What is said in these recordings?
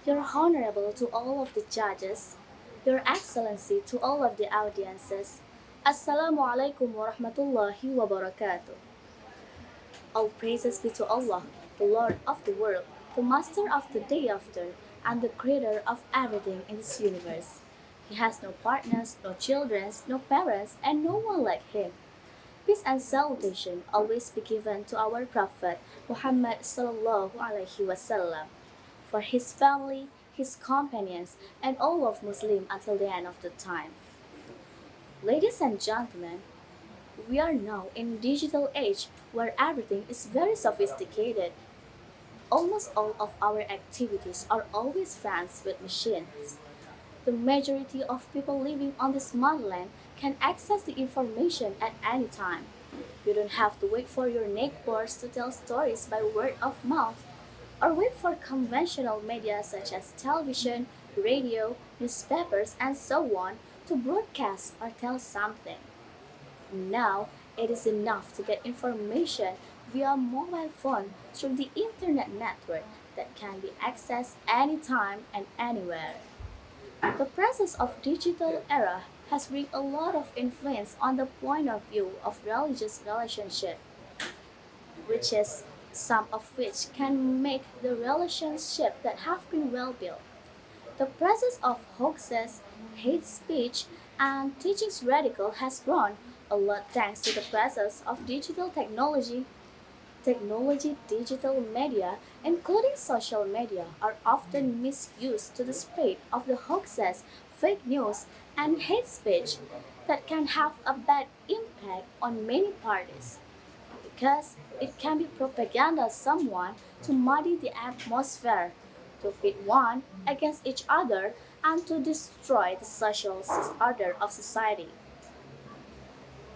Your Honorable to all of the judges, Your Excellency to all of the audiences, Assalamu alaikum warahmatullahi wabarakatuh. All praises be to Allah, the Lord of the world, the Master of the day after, and the creator of everything in this universe. He has no partners, no children, no parents, and no one like him. Peace and salutation always be given to our Prophet Muhammad sallallahu alaihi wasallam, for his family, his companions, and all of Muslims until the end of the time. Ladies and gentlemen, we are now in digital age where everything is very sophisticated. Almost all of our activities are always financed with machines. The majority of people living on this motherland can access the information at any time. You don't have to wait for your neighbors to tell stories by word of mouth or wait for conventional media such as television, radio, newspapers, and so on to broadcast or tell something. Now, it is enough to get information via mobile phone through the internet network that can be accessed anytime and anywhere. The presence of digital era has bring a lot of influence on the point of view of religious relationship, which is some of which can make the relationship that have been well built. The presence of hoaxes, hate speech, and teachings radical has grown a lot thanks to the presence of digital technology. Digital media, including social media, are often misused to the spread of the hoaxes, fake news, and hate speech that can have a bad impact on many parties because it can be propaganda someone to muddy the atmosphere, to pit one against each other, and to destroy the social order of society.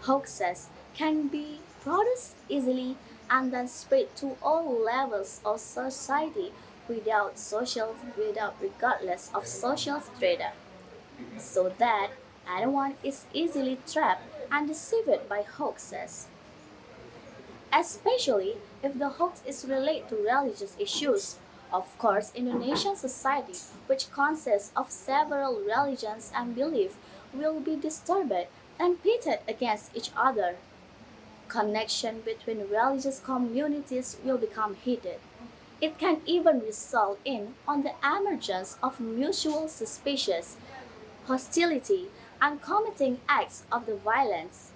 Hoaxes can be produced easily and then spread to all levels of society without regardless of social strata, so that anyone is easily trapped and deceived by hoaxes, especially if the hoax is related to religious issues. Of course, Indonesian society, which consists of several religions and beliefs, will be disturbed and pitted against each other. Connection between religious communities will become heated. It can even result in on the emergence of mutual suspicious, hostility, and committing acts of the violence.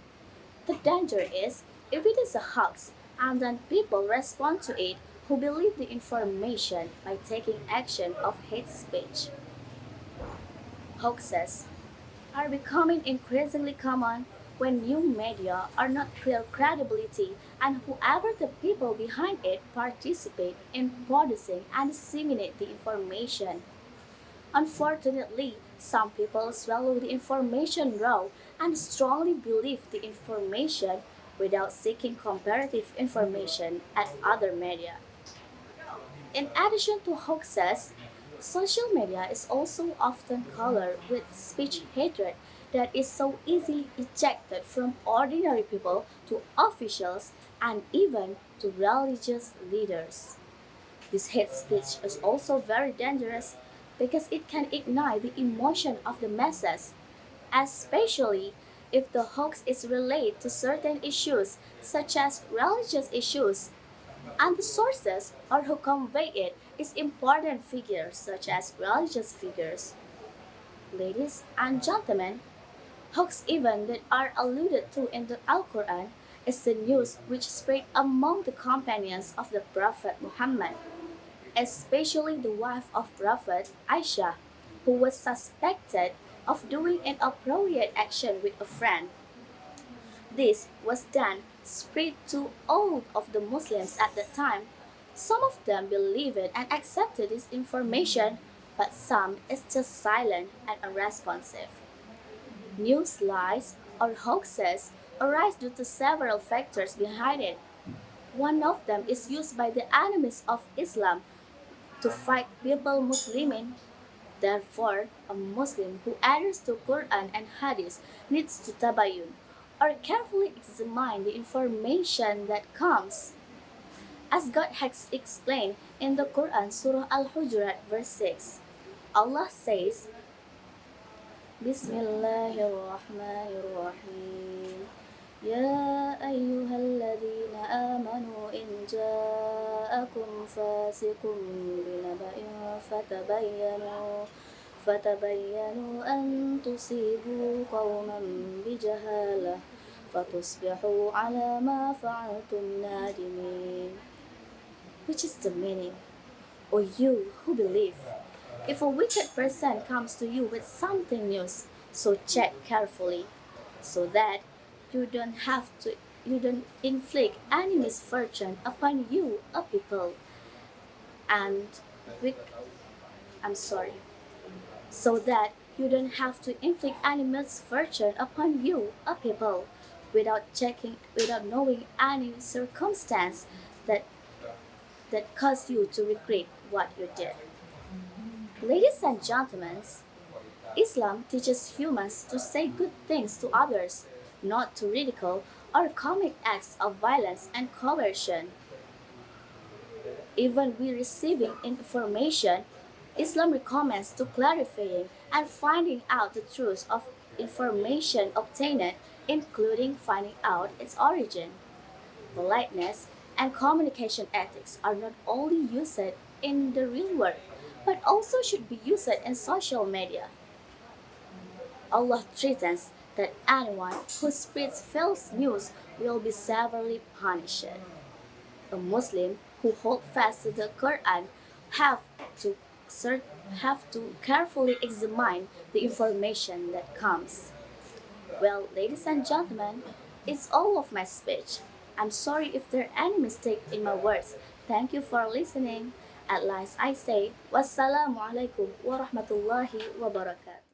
The danger is if it is a hoax and then people respond to it who believe the information by taking action of hate speech. Hoaxes are becoming increasingly common when new media are not real credibility and whoever the people behind it participate in producing and disseminate the information. Unfortunately, some people swallow the information raw and strongly believe the information without seeking comparative information at other media. In addition to hoaxes, social media is also often colored with speech hatred that is so easily ejected from ordinary people to officials and even to religious leaders. This hate speech is also very dangerous because it can ignite the emotion of the masses, especially if the hoax is related to certain issues such as religious issues and the sources or who convey it is important figures such as religious figures. Ladies and gentlemen, hoax events that are alluded to in the Al-Quran is the news which spread among the companions of the Prophet Muhammad, especially the wife of Prophet Aisha, who was suspected of doing inappropriate action with a friend. This was then spread to all of the Muslims at the time. Some of them believed it and accepted this information, but some is just silent and unresponsive. News lies or hoaxes arise due to several factors behind it. One of them is used by the enemies of Islam to fight people Muslimin. Therefore, a Muslim who adheres to Quran and Hadith needs to tabayun or carefully examine the information that comes. As God has explained in the Quran, Surah Al-Hujurat, verse 6, Allah says, Bismillahirrahmanirrahim. يا أيها الذين آمنوا إن جاءكم فاسق بنبأ فتبينوا أن تصيبوا قوما بجهالة فتصبحوا على ما فعلتم نادمين. Which is the meaning? O you who believe, if a wicked person comes to you with something news, so check carefully, so that you you don't inflict any misfortune upon you, a people, and we, I'm sorry, so that you don't have to inflict any misfortune upon you, a people, without knowing any circumstance that caused you to regret what you did. Ladies and gentlemen, Islam teaches humans to say good things to others, not to ridicule or commit acts of violence and coercion. Even when receiving information, Islam recommends to clarifying and finding out the truth of information obtained, including finding out its origin. Politeness and communication ethics are not only used in the real world, but also should be used in social media. Allah threatens that anyone who spreads false news will be severely punished. A Muslim who holds fast to the Quran have to have to carefully examine the information that comes. Well, ladies and gentlemen, it's all of my speech. I'm sorry if there are any mistake in my words. Thank you for listening. At last I say, Wassalamu alaikum warahmatullahi wabarakatuh.